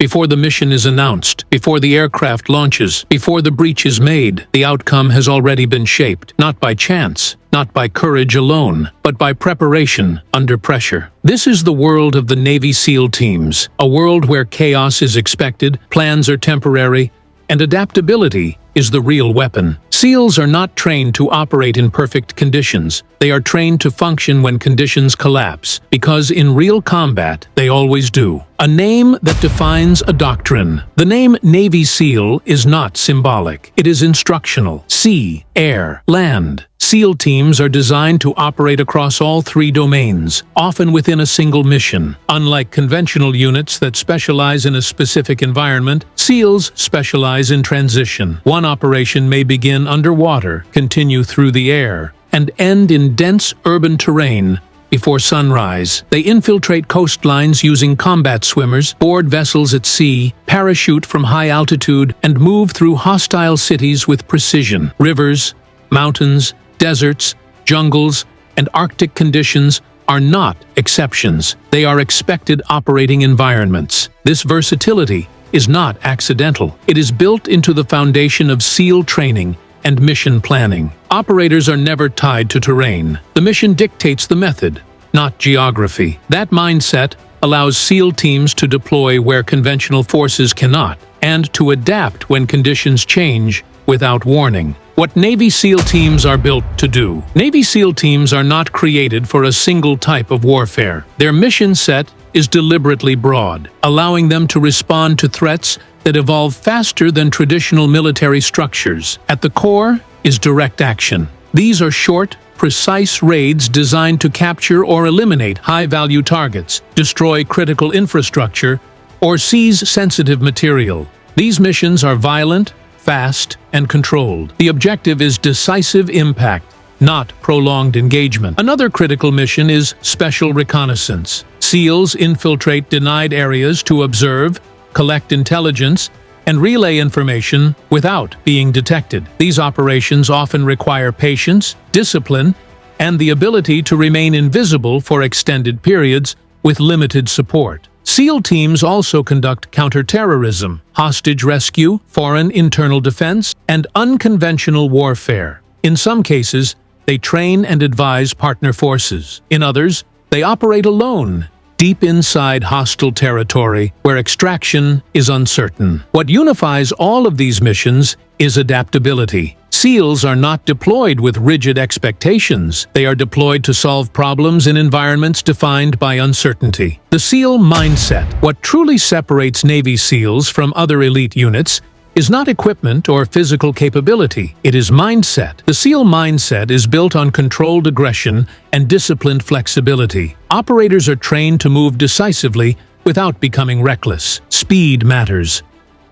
Before the mission is announced, before the aircraft launches, before the breach is made, the outcome has already been shaped, not by chance, not by courage alone, but by preparation under pressure. This is the world of the Navy SEAL teams, a world where chaos is expected, plans are temporary, and adaptability is the real weapon. SEALs are not trained to operate in perfect conditions. They are trained to function when conditions collapse, because in real combat, they always do. A name that defines a doctrine. The name Navy SEAL is not symbolic. It is instructional. Sea, air, land. SEAL teams are designed to operate across all three domains, often within a single mission. Unlike conventional units that specialize in a specific environment, SEALs specialize in transition. One operation may begin underwater, continue through the air, and end in dense urban terrain before sunrise. They infiltrate coastlines using combat swimmers, board vessels at sea, parachute from high altitude, and move through hostile cities with precision. Rivers, mountains, deserts, jungles, and Arctic conditions are not exceptions. They are expected operating environments. This versatility is not accidental. It is built into the foundation of SEAL training and mission planning. Operators are never tied to terrain. The mission dictates the method, not geography. That mindset allows SEAL teams to deploy where conventional forces cannot, and to adapt when conditions change without warning. What Navy SEAL teams are built to do. Navy SEAL teams are not created for a single type of warfare. Their mission set is deliberately broad, allowing them to respond to threats that evolve faster than traditional military structures. At the core is direct action. These are short, precise raids designed to capture or eliminate high-value targets, destroy critical infrastructure, or seize sensitive material. These missions are violent, fast, and controlled. The objective is decisive impact, not prolonged engagement. Another critical mission is special reconnaissance. SEALs infiltrate denied areas to observe, collect intelligence, and relay information without being detected. These operations often require patience, discipline, and the ability to remain invisible for extended periods with limited support. SEAL teams also conduct counterterrorism, hostage rescue, foreign internal defense, and unconventional warfare. In some cases, they train and advise partner forces. In others, they operate alone, deep inside hostile territory where extraction is uncertain. What unifies all of these missions is adaptability. SEALs are not deployed with rigid expectations. They are deployed to solve problems in environments defined by uncertainty. The SEAL mindset. What truly separates Navy SEALs from other elite units is not equipment or physical capability. It is mindset. The SEAL mindset is built on controlled aggression and disciplined flexibility. Operators are trained to move decisively without becoming reckless. Speed matters,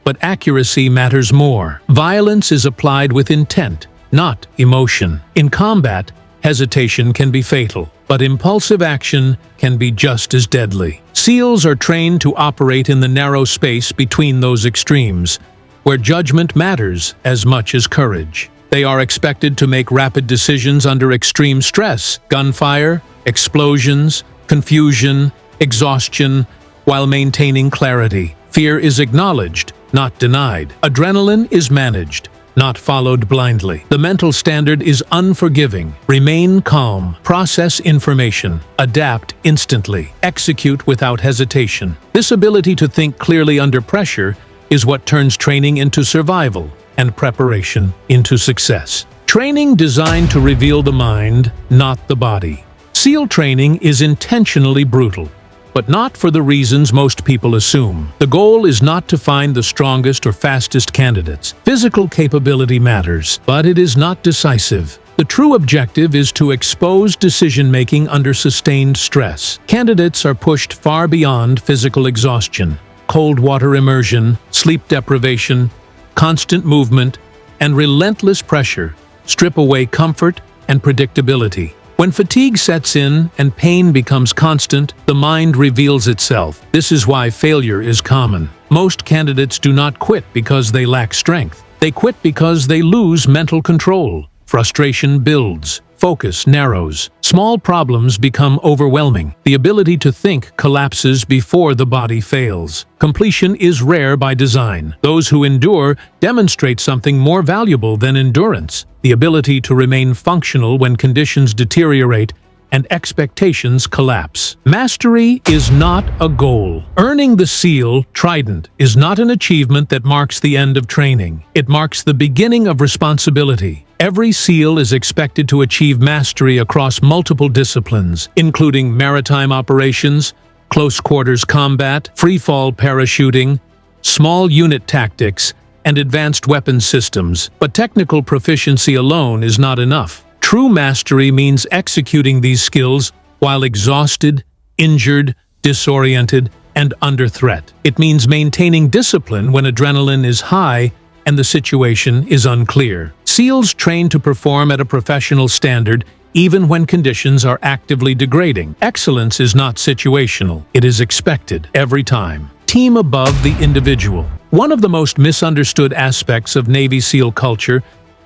but accuracy matters more. Violence is applied with intent, not emotion. In combat, hesitation can be fatal, but impulsive action can be just as deadly. SEALs are trained to operate in the narrow space between those extremes, where judgment matters as much as courage. They are expected to make rapid decisions under extreme stress, gunfire, explosions, confusion, exhaustion, while maintaining clarity. Fear is acknowledged, not denied. Adrenaline is managed, not followed blindly. The mental standard is unforgiving. Remain calm, process information, adapt instantly, execute without hesitation. This ability to think clearly under pressure is what turns training into survival and preparation into success. Training designed to reveal the mind, not the body. SEAL training is intentionally brutal, but not for the reasons most people assume. The goal is not to find the strongest or fastest candidates. Physical capability matters, but it is not decisive. The true objective is to expose decision-making under sustained stress. Candidates are pushed far beyond physical exhaustion. Cold water immersion, sleep deprivation, constant movement, and relentless pressure strip away comfort and predictability. When fatigue sets in and pain becomes constant, the mind reveals itself. This is why failure is common. Most candidates do not quit because they lack strength. They quit because they lose mental control. Frustration builds, focus narrows, Small problems become overwhelming. The ability to think collapses before the body fails. Completion is rare by design. Those who endure demonstrate something more valuable than endurance: the ability to remain functional when conditions deteriorate and expectations collapse. Mastery is not a goal. Earning the seal, Trident, is not an achievement that marks the end of training. It marks the beginning of responsibility. Every SEAL is expected to achieve mastery across multiple disciplines, including maritime operations, close-quarters combat, free-fall parachuting, small unit tactics, and advanced weapons systems. But technical proficiency alone is not enough. True mastery means executing these skills while exhausted, injured, disoriented, and under threat. It means maintaining discipline when adrenaline is high and the situation is unclear. SEALs train to perform at a professional standard even when conditions are actively degrading. Excellence is not situational. It is expected every time. Team above the individual. One of the most misunderstood aspects of Navy SEAL culture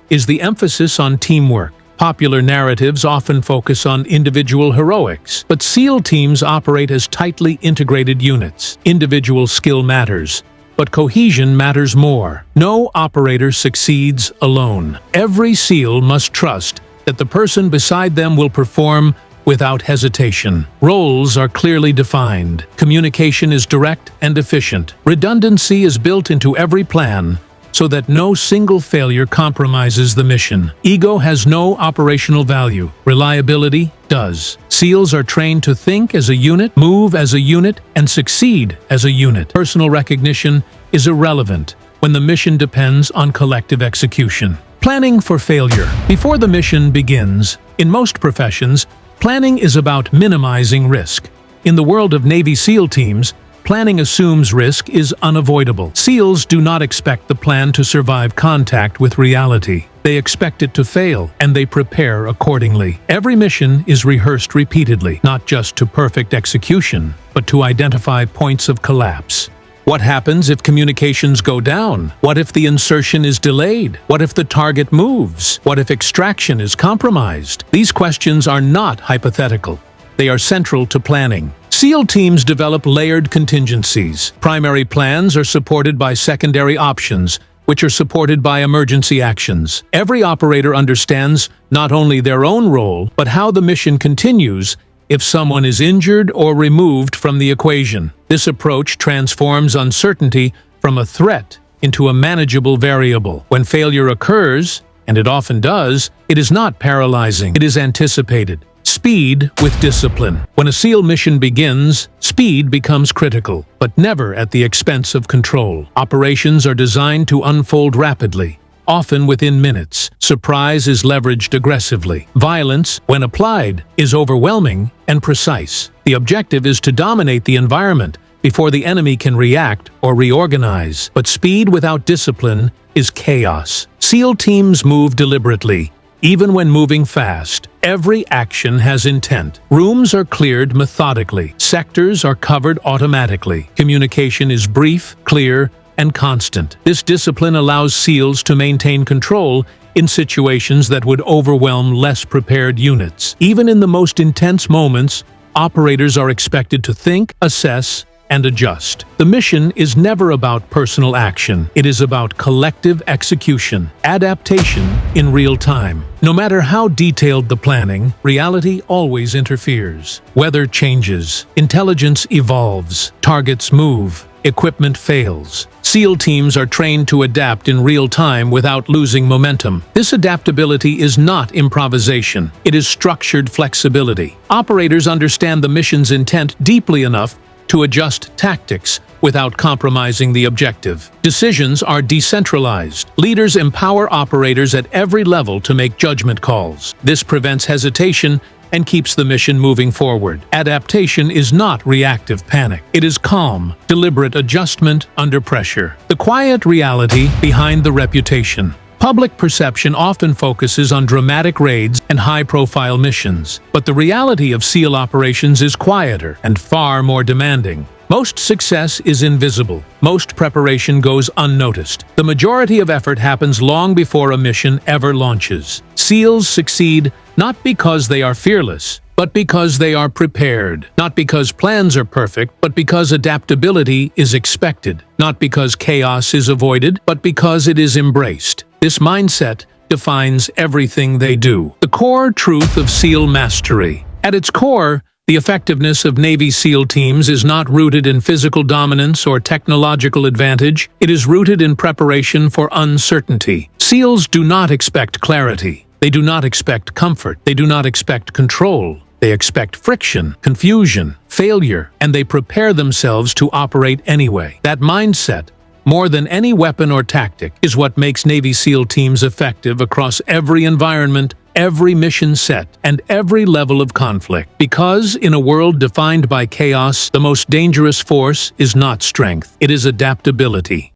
is the emphasis on teamwork. Popular narratives often focus on individual heroics, but SEAL teams operate as tightly integrated units. Individual skill matters, but cohesion matters more. No operator succeeds alone. Every SEAL must trust that the person beside them will perform without hesitation. Roles are clearly defined. Communication is direct and efficient. Redundancy is built into every plan, so that no single failure compromises the mission. Ego has no operational value. Reliability does. SEALs are trained to think as a unit, move as a unit, and succeed as a unit. Personal recognition is irrelevant when the mission depends on collective execution. Planning for failure. Before the mission begins, in most professions, planning is about minimizing risk. In the world of Navy SEAL teams, planning assumes risk is unavoidable. SEALs do not expect the plan to survive contact with reality. They expect it to fail, and they prepare accordingly. Every mission is rehearsed repeatedly, not just to perfect execution, but to identify points of collapse. What happens if communications go down? What if the insertion is delayed? What if the target moves? What if extraction is compromised? These questions are not hypothetical. They are central to planning. SEAL teams develop layered contingencies. Primary plans are supported by secondary options, which are supported by emergency actions. Every operator understands not only their own role, but how the mission continues if someone is injured or removed from the equation. This approach transforms uncertainty from a threat into a manageable variable. When failure occurs, and it often does, it is not paralyzing. It is anticipated. Speed with discipline. When a SEAL mission begins, speed becomes critical, but never at the expense of control. Operations are designed to unfold rapidly, often within minutes. Surprise is leveraged aggressively. Violence, when applied, is overwhelming and precise. The objective is to dominate the environment before the enemy can react or reorganize. But speed without discipline is chaos. SEAL teams move deliberately. Even when moving fast, every action has intent. Rooms are cleared methodically. Sectors are covered automatically. Communication is brief, clear, and constant. This discipline allows SEALs to maintain control in situations that would overwhelm less prepared units. Even in the most intense moments, operators are expected to think, assess, and adjust. The mission is never about personal action. It is about collective execution, adaptation in real time. No matter how detailed the planning, reality always interferes. Weather changes, intelligence evolves, targets move, equipment fails. SEAL teams are trained to adapt in real time without losing momentum. This adaptability is not improvisation. It is structured flexibility. Operators understand the mission's intent deeply enough to adjust tactics without compromising the objective. Decisions are decentralized. Leaders empower operators at every level to make judgment calls. This prevents hesitation and keeps the mission moving forward. Adaptation is not reactive panic. It is calm, deliberate adjustment under pressure. The quiet reality behind the reputation. Public perception often focuses on dramatic raids and high-profile missions, but the reality of SEAL operations is quieter and far more demanding. Most success is invisible. Most preparation goes unnoticed. The majority of effort happens long before a mission ever launches. SEALs succeed not because they are fearless, but because they are prepared. Not because plans are perfect, but because adaptability is expected. Not because chaos is avoided, but because it is embraced. This mindset defines everything they do. The core truth of SEAL mastery. At its core, the effectiveness of Navy SEAL teams is not rooted in physical dominance or technological advantage. It is rooted in preparation for uncertainty. SEALs do not expect clarity. They do not expect comfort. They do not expect control. They expect friction, confusion, failure, and they prepare themselves to operate anyway. That mindset, more than any weapon or tactic, is what makes Navy SEAL teams effective across every environment, every mission set, and every level of conflict. Because in a world defined by chaos, the most dangerous force is not strength, it is adaptability.